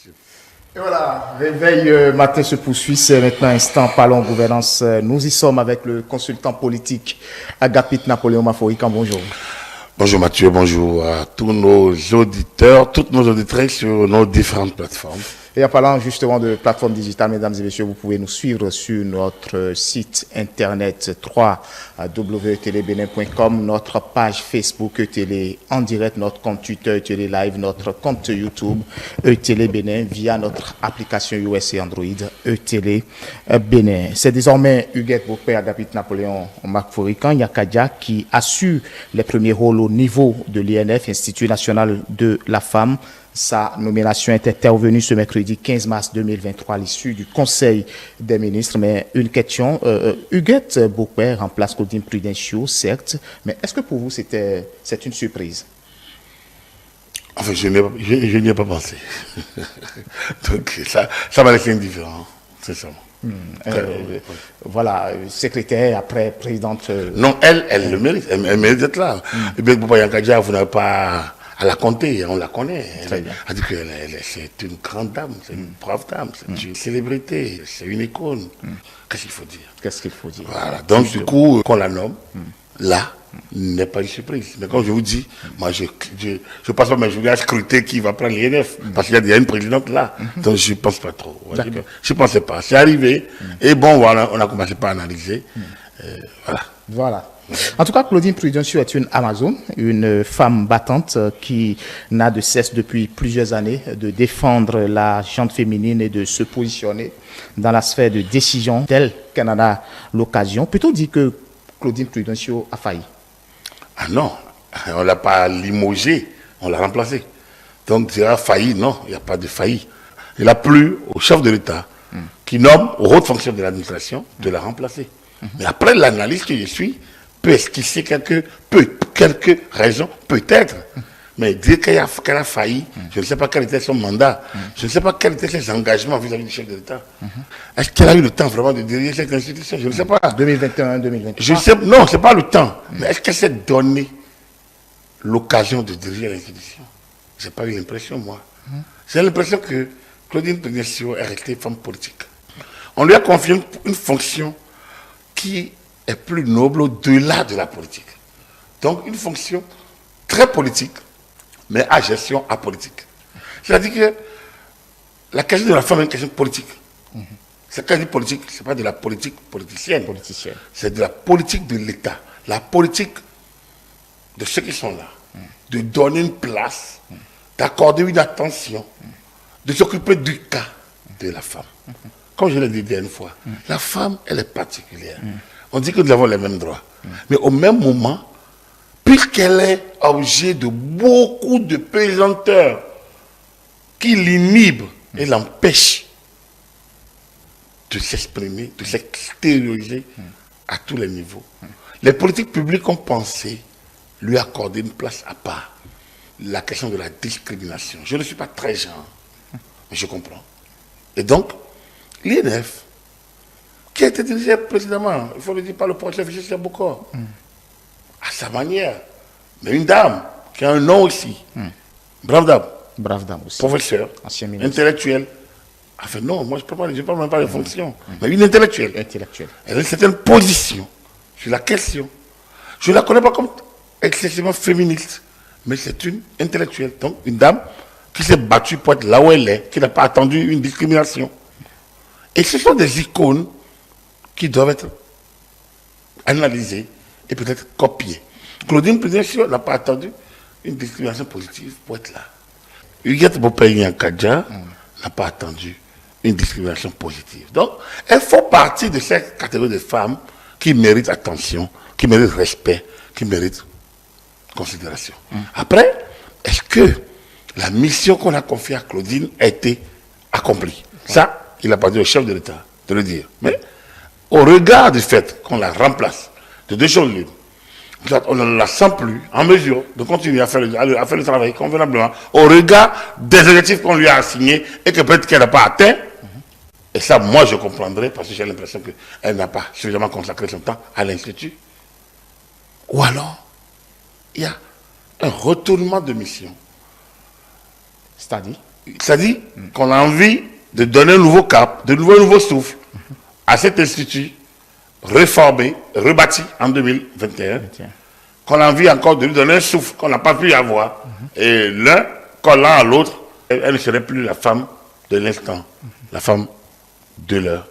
Et voilà, réveil matin se poursuit, c'est maintenant instant parlons gouvernance. Nous y sommes avec le consultant politique Agapit Napoléon Maforican, bonjour. Bonjour Mathieu, bonjour à tous nos auditeurs, toutes nos auditrices sur nos différentes plateformes. Et en parlant justement de plateforme digitale, mesdames et messieurs, vous pouvez nous suivre sur notre site internet www.etelebenin.com, notre page Facebook ETélé en direct, notre compte Twitter ETélé Live, notre compte YouTube ETélé Bénin via notre application iOS et Android ETélé Bénin. C'est désormais Huguette Beaupère, Agapit Napoléon Maforican Yakadia qui assure les premiers rôles au niveau de l'INF, Institut national de la femme. Sa nomination est intervenue ce mercredi 15 mars 2023 à l'issue du Conseil des ministres. Mais une question, Huguette Beaupère remplace Claudine Prudencio, certes, mais est-ce que pour vous c'est une surprise? Enfin, je n'y ai pas pensé. Donc ça m'a laissé indifférent, c'est ça. Voilà, secrétaire, après présidente. Non, elle le mérite, elle mérite d'être là. Huguette Beaupère Yakadia, vous n'avez pas à la compter, on la connaît. Elle a dit que c'est une grande dame, c'est une brave dame, c'est une célébrité, c'est une icône. Qu'est-ce qu'il faut dire? Qu'est-ce qu'il faut dire? Voilà, donc justement. Du coup, qu'on la nomme, là, n'est pas une surprise. Mais comme je vous dis, moi, je passe pas mes journées à scruter qui va prendre l'INF, parce qu'il y a une présidente là. Donc je ne pense pas trop. Je ne pensais pas. C'est arrivé, et bon, voilà, on a commencé par analyser. Voilà. En tout cas, Claudine Prudencio est une Amazone, une femme battante qui n'a de cesse depuis plusieurs années de défendre la gente féminine et de se positionner dans la sphère de décision telle qu'elle en a l'occasion. Peut-on dire que Claudine Prudencio a failli? Ah non, on ne l'a pas limogé, on l'a remplacé. Donc, il a failli, non, il n'y a pas de failli. Il a plu au chef de l'État qui nomme aux hautes fonctions de l'administration de la remplacer. Mais après l'analyse que je suis, peut esquisser quelques raisons, peut-être. Mais dire qu'elle a failli, je ne sais pas quel était son mandat, je ne sais pas quels étaient ses engagements vis-à-vis du chef de l'État. Est-ce qu'elle a eu le temps vraiment de diriger cette institution? Je ne sais pas. 2021, 2023. Non, ce n'est pas le temps. Mais est-ce qu'elle s'est donné l'occasion de diriger l'institution? Je n'ai pas eu l'impression, moi. J'ai l'impression que Claudine Prudencio est restée femme politique. On lui a confié une fonction qui est plus noble au-delà de la politique. Donc une fonction très politique, mais à gestion apolitique. C'est-à-dire que la question de la femme est une question politique. Cette question politique, ce n'est pas de la politique politicienne. C'est de la politique de l'État. La politique de ceux qui sont là. De donner une place, d'accorder une attention, de s'occuper du cas de la femme. Comme je l'ai dit une fois, la femme, elle est particulière. On dit que nous avons les mêmes droits. Mais au même moment, puisqu'elle est objet de beaucoup de pesanteurs qui l'inhibent et l'empêchent de s'exprimer, de s'extérioriser à tous les niveaux, les politiques publiques ont pensé lui accorder une place à part. La question de la discrimination. Je ne suis pas très genre, mais je comprends. Et donc, l'INF, qui a été dirigé précédemment, il faut le dire par le professeur Fischer Bokor, à sa manière, mais une dame qui a un nom aussi, brave dame aussi, professeur, intellectuel. Enfin non, moi je ne parle même pas de fonction, mais une intellectuelle. Elle a une certaine position sur la question. Je ne la connais pas comme excessivement féministe, mais c'est une intellectuelle, donc une dame qui s'est battue pour être là où elle est, qui n'a pas attendu une discrimination. Et ce sont des icônes qui doivent être analysées et peut-être copiées. Claudine Prudencio n'a pas attendu une discrimination positive pour être là. Huguette Beaupère Yakadia n'a pas attendu une discrimination positive. Donc, elle fait partie de cette catégorie de femmes qui méritent attention, qui méritent respect, qui méritent considération. Après, est-ce que la mission qu'on a confiée à Claudine a été accomplie? Ça, il n'a pas dit au chef de l'État de le dire. Mais au regard du fait qu'on la remplace de deux choses libres, on ne la sent plus en mesure de continuer à faire le travail convenablement au regard des objectifs qu'on lui a assignés et que peut-être qu'elle n'a pas atteint. Et ça, moi, je comprendrais parce que j'ai l'impression qu'elle n'a pas suffisamment consacré son temps à l'Institut. Ou alors, il y a un retournement de mission. C'est-à-dire? C'est-à-dire qu'on a envie de donner un nouveau cap, de nouveau souffle à cet institut réformé, rebâti en 2021, qu'on a envie encore de lui donner un souffle qu'on n'a pas pu avoir. Et l'un, collant à l'autre, elle ne serait plus la femme de l'instant, la femme de l'heure,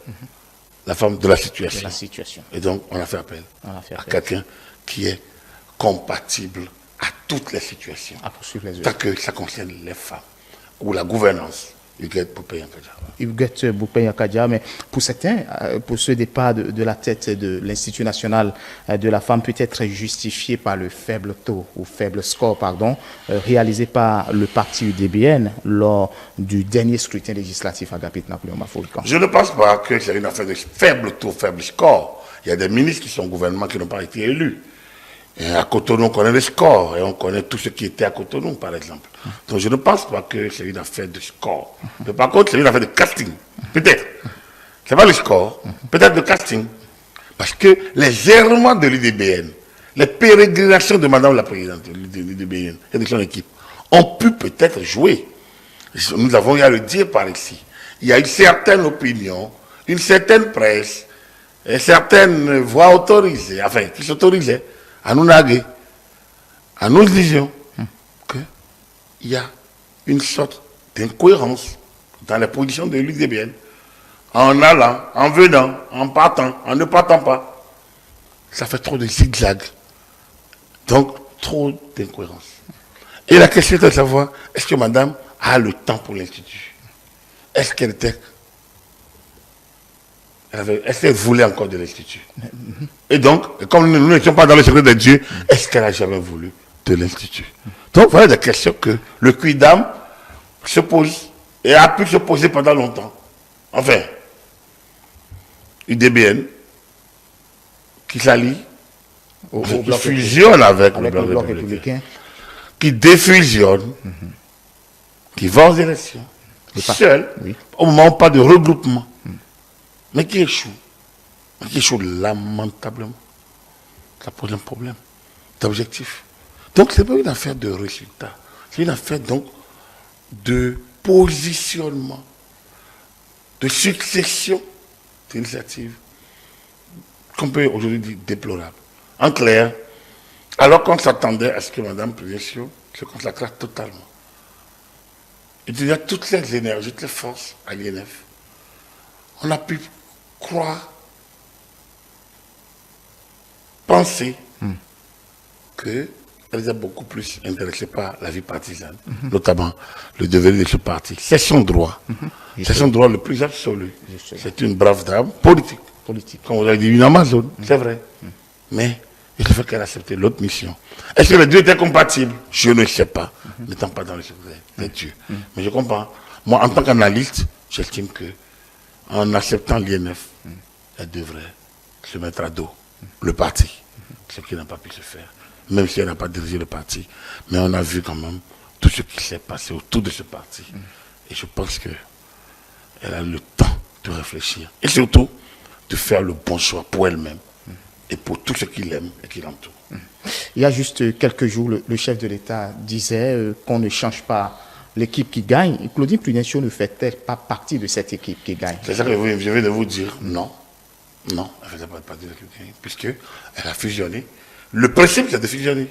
la femme de la situation. Et donc, on a fait appel à quelqu'un qui est compatible à toutes les situations. Tant que ça concerne les femmes ou la gouvernance. Huguette Boukpey-Akadia, mais pour certains, pour ce départ de la tête de l'Institut national de la femme peut être justifié par le faible taux ou faible score, réalisé par le parti UDBN lors du dernier scrutin législatif à Gapit Napoléon Mafolican. Je ne pense pas que c'est une affaire de faible taux, faible score. Il y a des ministres qui sont au gouvernement qui n'ont pas été élus. Et à Cotonou, on connaît les scores et on connaît tout ce qui était à Cotonou, par exemple. Donc je ne pense pas que c'est une affaire de score. Mais par contre, c'est une affaire de casting. Peut-être. Ce n'est pas le score, peut-être de casting. Parce que les errements de l'UDBN, les pérégrinations de Madame la Présidente de l'UDBN et de son équipe ont pu peut-être jouer. Nous avons eu à le dire par ici. Il y a une certaine opinion, une certaine presse, et certaines voix autorisées, enfin, qui s'autorisaient à nous narguer. À nous disions qu'il y a une sorte d'incohérence dans la position de l'UDBN, en allant, en venant, en partant, en ne partant pas. Ça fait trop de zigzags. Donc, trop d'incohérence. Et la question est de savoir, est-ce que madame a le temps pour l'Institut? Est-ce qu'elle était... Est-ce qu'elle voulait encore de l'Institut? Et donc, comme nous n'étions pas dans le secret de Dieu, est-ce qu'elle n'a jamais voulu de l'Institut? Donc, voilà des questions que le Quidam se pose et a pu se poser pendant longtemps. Enfin, UDBN, qui s'allie, qui fusionne avec le Bloc républicain, qui défusionne, qui va aux élections, seul, au moment où pas de regroupement, mais qui échoue lamentablement. Ça pose un problème d'objectif. Donc, ce n'est pas une affaire de résultat, c'est une affaire donc de positionnement, de succession d'initiatives qu'on peut aujourd'hui dire déplorables. En clair, alors qu'on s'attendait à ce que Mme Présidente se consacre totalement, utilisant toutes les énergies, toutes les forces à l'INF, on a pu croire, penser qu'elle est beaucoup plus intéressée par la vie partisane, notamment le devenir de ce parti. C'est son droit. C'est son droit le plus absolu. C'est une brave dame politique. Comme vous avez dit, une Amazone, c'est vrai. Mais il faut qu'elle accepte l'autre mission. Est-ce que les deux étaient compatibles? Je ne sais pas, n'étant pas dans le secret des dieux. Mais je comprends. Moi, en tant qu'analyste, j'estime que en acceptant l'INF, elle devrait se mettre à dos le parti, ce qui n'a pas pu se faire, même si elle n'a pas dirigé le parti. Mais on a vu quand même tout ce qui s'est passé autour de ce parti. Et je pense qu'elle a le temps de réfléchir. Et surtout, de faire le bon choix pour elle-même et pour tout ce qu'il aime et qui l'entoure. Il y a juste quelques jours, le chef de l'État disait qu'on ne change pas l'équipe qui gagne. Claudine Prudencio ne fait-elle pas partie de cette équipe qui gagne? C'est ça que je viens de vous dire. Non. Non, elle ne faisait pas partie de l'équipe qui gagne, puisqu'elle a fusionné. Le principe, c'est de fusionner.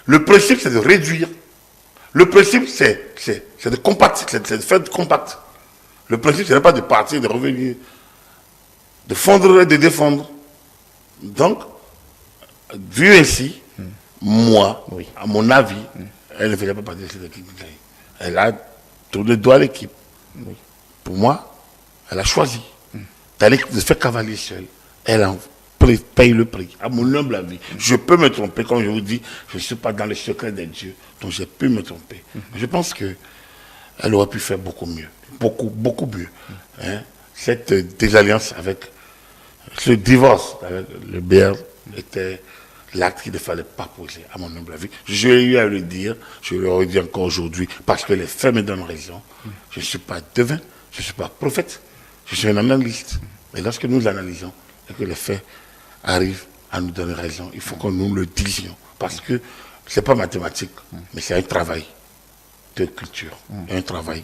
Le principe, c'est de réduire. Le principe, c'est de compacter, c'est de faire de compact. Le principe, ce n'est pas de partir, de revenir, de fondre et de défendre. Donc, vu ainsi, moi, à mon avis, elle ne faisait pas partie de cette équipe qui gagne. Elle a tourné le doigt à l'équipe. Pour moi, elle a choisi d'aller de faire cavalier seul. Elle en paye le prix, à mon humble avis. Je peux me tromper, comme je vous dis, je ne suis pas dans le secret des dieux, donc j'ai pu me tromper. Je pense qu'elle aurait pu faire beaucoup mieux, beaucoup mieux. Cette désalliance avec, ce divorce avec le BR était l'acte qu'il ne fallait pas poser, à mon humble avis. J'ai eu à le dire, je le redis encore aujourd'hui, parce que les faits me donnent raison. Je ne suis pas devin, je ne suis pas prophète, je suis un analyste. Et lorsque nous analysons et que les faits arrivent à nous donner raison, il faut que nous le disions. Parce que ce n'est pas mathématique, mais c'est un travail de culture, un travail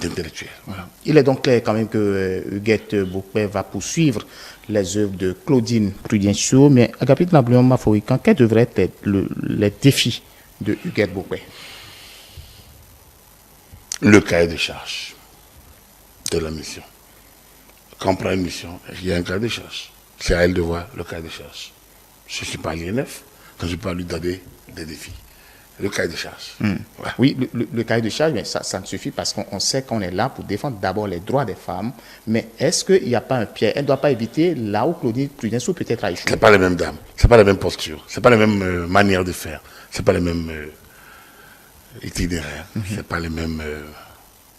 d'intellectuels. Voilà. Il est donc clair quand même que Huguette Bokpe va poursuivre les œuvres de Claudine Prudencio, mais Agapit Napoléon Maforican, quels devraient être les défis de Huguette Bokpe? Le cahier de charge de la mission. Quand on prend une mission, il y a un cahier de charge. C'est à elle de voir le cahier de charge. Je ne suis pas l'INF, quand je peux lui donner des défis. Le cahier de charge. Voilà. Oui, le cahier de charge, mais ça ne suffit parce qu'on sait qu'on est là pour défendre d'abord les droits des femmes. Mais est-ce qu'il n'y a pas un piège? Elle ne doit pas éviter là où Claudine Prudencio peut-être a échoué. Ce n'est pas les mêmes dames, ce n'est pas la même posture, ce n'est pas la même manière de faire, ce n'est pas les mêmes itinéraires, ce n'est pas les mêmes...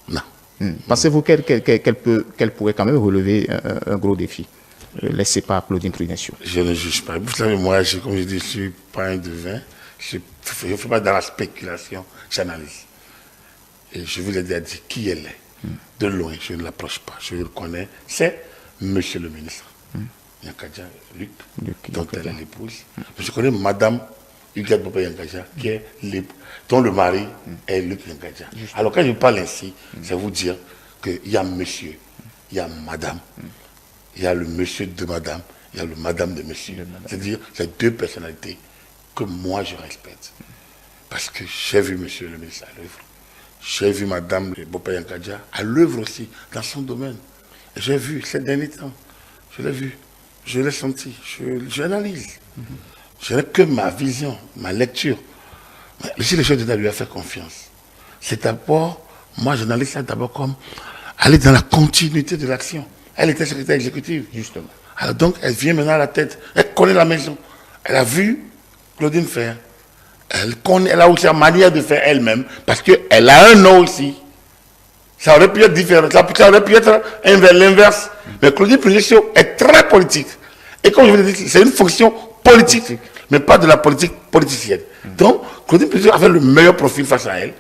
non. Pensez-vous qu'elle pourrait quand même relever un gros défi? Laissez pas Claudine Prudencio. Je ne juge pas. Vous savez, moi, comme je dis, je ne suis pas un devin. Je ne fais pas dans la spéculation, j'analyse. Et je veux lui dire qui elle est. De loin, je ne l'approche pas. Je le connais. C'est monsieur le ministre. Yankaja Luc, dont elle est l'épouse. Je connais madame Huguette Bokpe Yankaja, dont le mari est Luc Yankaja. Alors quand je parle ainsi, c'est vous dire qu'il y a monsieur, il y a madame, il y a le monsieur de madame, il y a le madame de monsieur. C'est-à-dire, c'est deux personnalités que moi je respecte. Parce que j'ai vu monsieur le ministre à l'œuvre. J'ai vu madame Bokpe Yankaja à l'œuvre aussi, dans son domaine. J'ai vu ces derniers temps. Je l'ai vu, je l'ai senti, j'analyse. Je n'ai que ma vision, ma lecture. Mais si les choses de lui a fait confiance, c'est d'abord, moi j'analyse ça d'abord comme aller dans la continuité de l'action. Elle était secrétaire exécutive. Justement. Alors donc, elle vient maintenant à la tête. Elle connaît la maison. Elle a vu Claudine faire. Elle a aussi la manière de faire elle-même, parce qu'elle a un nom aussi. Ça aurait pu être différent, ça aurait pu être l'inverse. Mais Claudine Prudencio est très politique. Et comme je vous l'ai dit, c'est une fonction politique, mais pas de la politique politicienne. Donc, Claudine Prudencio avait le meilleur profil face à elle,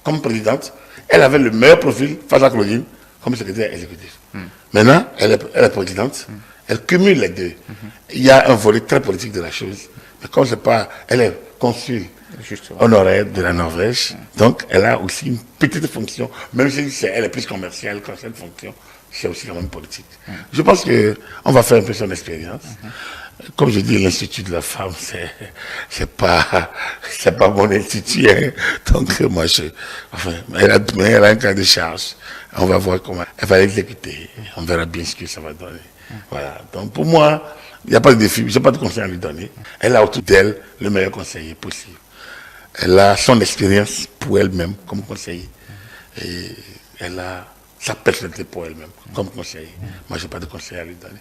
comme présidente. Elle avait le meilleur profil face à Claudine, comme secrétaire exécutif. Maintenant, elle est présidente, elle cumule les deux. Il y a un volet très politique de la chose. Mais comme c'est pas, elle est consul honoraire de la Norvège, donc elle a aussi une petite fonction, même si elle est plus commerciale quand cette fonction, c'est aussi quand même politique. Je pense qu'on va faire un peu son expérience. Comme je dis, l'Institut de la femme, c'est pas mon institut, hein. Donc moi elle a un cas de charge. On va voir comment elle va l'exécuter. On verra bien ce que ça va donner. Voilà. Donc pour moi, il n'y a pas de défi, je n'ai pas de conseil à lui donner. Elle a autour d'elle le meilleur conseiller possible. Elle a son expérience pour elle-même comme conseiller. Et elle a sa personnalité pour elle-même comme conseiller. Moi, je n'ai pas de conseil à lui donner.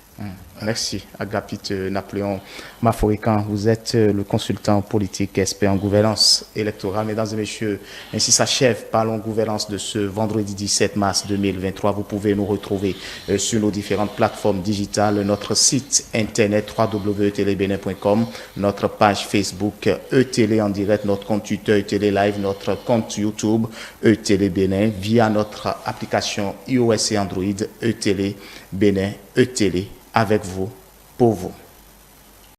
Merci, Agapit Napoléon Maforican. Vous êtes le consultant politique expert en gouvernance électorale. Mesdames et messieurs, ainsi s'achève Parlons Gouvernance de ce vendredi 17 mars 2023. Vous pouvez nous retrouver sur nos différentes plateformes digitales, notre site internet www.etelebenin.com, notre page Facebook ETélé en direct, notre compte Twitter ETélé Live, notre compte YouTube ETélé Bénin, via notre application iOS et Android ETélé Bénin, ETélé avec vous, pour vous.